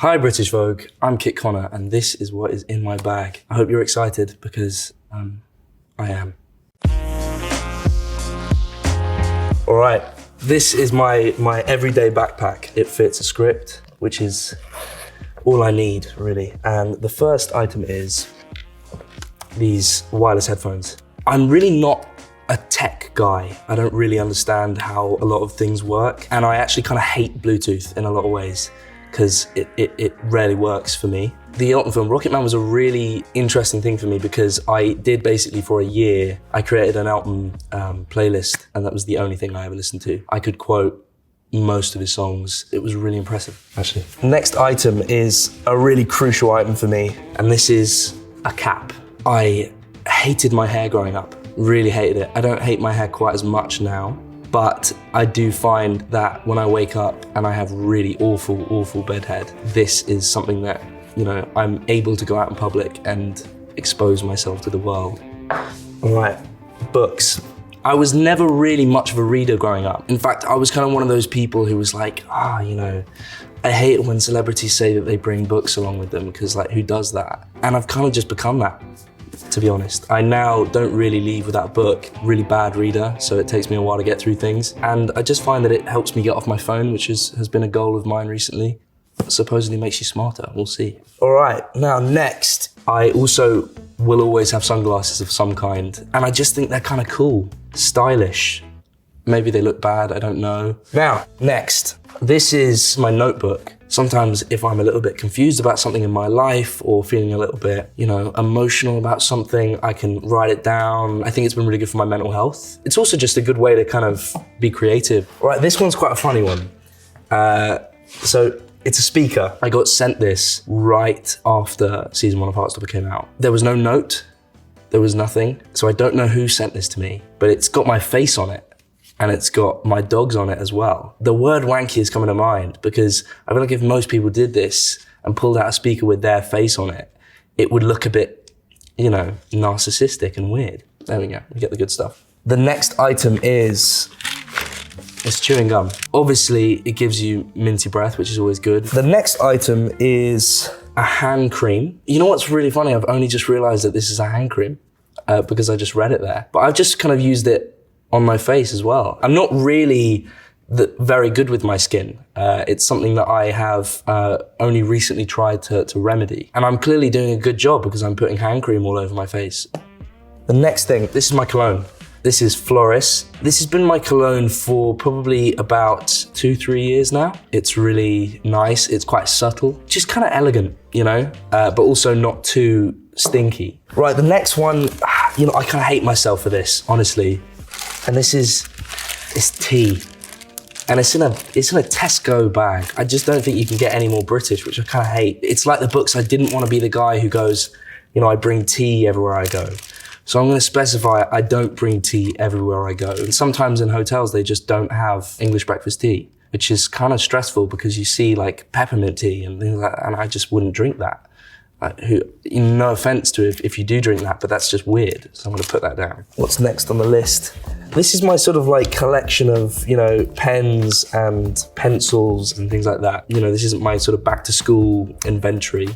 Hi British Vogue, I'm Kit Connor and this is what is in my bag. I hope you're excited because I am. All right, this is my everyday backpack. It fits a script, which is all I need really. And the first item is these wireless headphones. I'm really not a tech guy. I don't really understand how a lot of things work. And I actually kind of hate Bluetooth in a lot of ways because it rarely works for me. The Elton film, Rocket Man, was a really interesting thing for me because I did basically for a year, I created an Elton playlist and that was the only thing I ever listened to. I could quote most of his songs. It was really impressive, actually. Next item is a really crucial item for me, and this is a cap. I hated my hair growing up, really hated it. I don't hate my hair quite as much now, but I do find that when I wake up and I have really awful bedhead, this is something that, you know, I'm able to go out in public and expose myself to the world. All right, books. I was never really much of a reader growing up. In fact, I was kind of one of those people who was like, you know, I hate it when celebrities say that they bring books along with them because like, who does that? And I've kind of just become that, to be honest. I now don't really leave without a book. Really bad reader, so it takes me a while to get through things. And I just find that it helps me get off my phone, which has been a goal of mine recently. Supposedly makes you smarter, we'll see. All right, now next, I also will always have sunglasses of some kind. And I just think they're kind of cool, stylish. Maybe they look bad, I don't know. Now, next, this is my notebook. Sometimes if I'm a little bit confused about something in my life or feeling a little bit, you know, emotional about something, I can write it down. I think it's been really good for my mental health. It's also just a good way to kind of be creative. All right, this one's quite a funny one. So it's a speaker. I got sent this right after season 1 of Heartstopper came out. There was no note, there was nothing. So I don't know who sent this to me, but it's got my face on it. And it's got my dogs on it as well. The word wanky is coming to mind because I feel like if most people did this and pulled out a speaker with their face on it, it would look a bit, you know, narcissistic and weird. There we go, we get the good stuff. The next item is chewing gum. Obviously, it gives you minty breath, which is always good. The next item is a hand cream. You know what's really funny? I've only just realized that this is a hand cream because I just read it there. But I've just kind of used it on my face as well. I'm not really very good with my skin. It's something that I have only recently tried to remedy. And I'm clearly doing a good job because I'm putting hand cream all over my face. The next thing, this is my cologne. This is Floris. This has been my cologne for probably about 2-3 years now. It's really nice, it's quite subtle, just kind of elegant, you know, but also not too stinky. Right, the next one, you know, I kind of hate myself for this, honestly. And this is tea. And it's in a Tesco bag. I just don't think you can get any more British, which I kind of hate. It's like the books, I didn't want to be the guy who goes, you know, I bring tea everywhere I go. So I'm going to specify I don't bring tea everywhere I go. And sometimes in hotels, they just don't have English breakfast tea, which is kind of stressful because you see like peppermint tea and things like that, and I just wouldn't drink that. No offense to if you do drink that, but that's just weird. So I'm gonna put that down. What's next on the list? This is my sort of like collection of, you know, pens and pencils and things like that. You know, this isn't my sort of back to school inventory.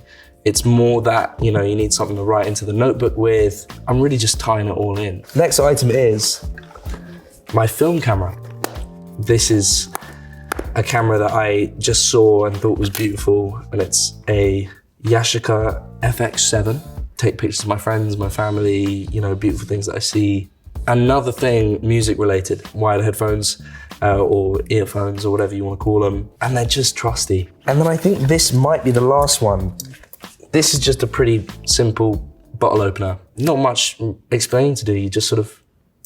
It's more that, you know, you need something to write into the notebook with. I'm really just tying it all in. Next item is my film camera. This is a camera that I just saw and thought was beautiful, and it's a Yashica FX7. Take pictures of my friends, my family, you know, beautiful things that I see. Another thing, music related, wired headphones or earphones or whatever you want to call them. And they're just trusty. And then I think this might be the last one. This is just a pretty simple bottle opener. Not much explaining to do, you just sort of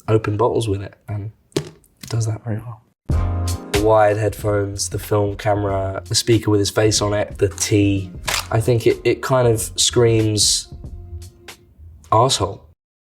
open bottles with it and it does that very well. The wired headphones, the film camera, the speaker with his face on it, the tea. I think it kind of screams arsehole.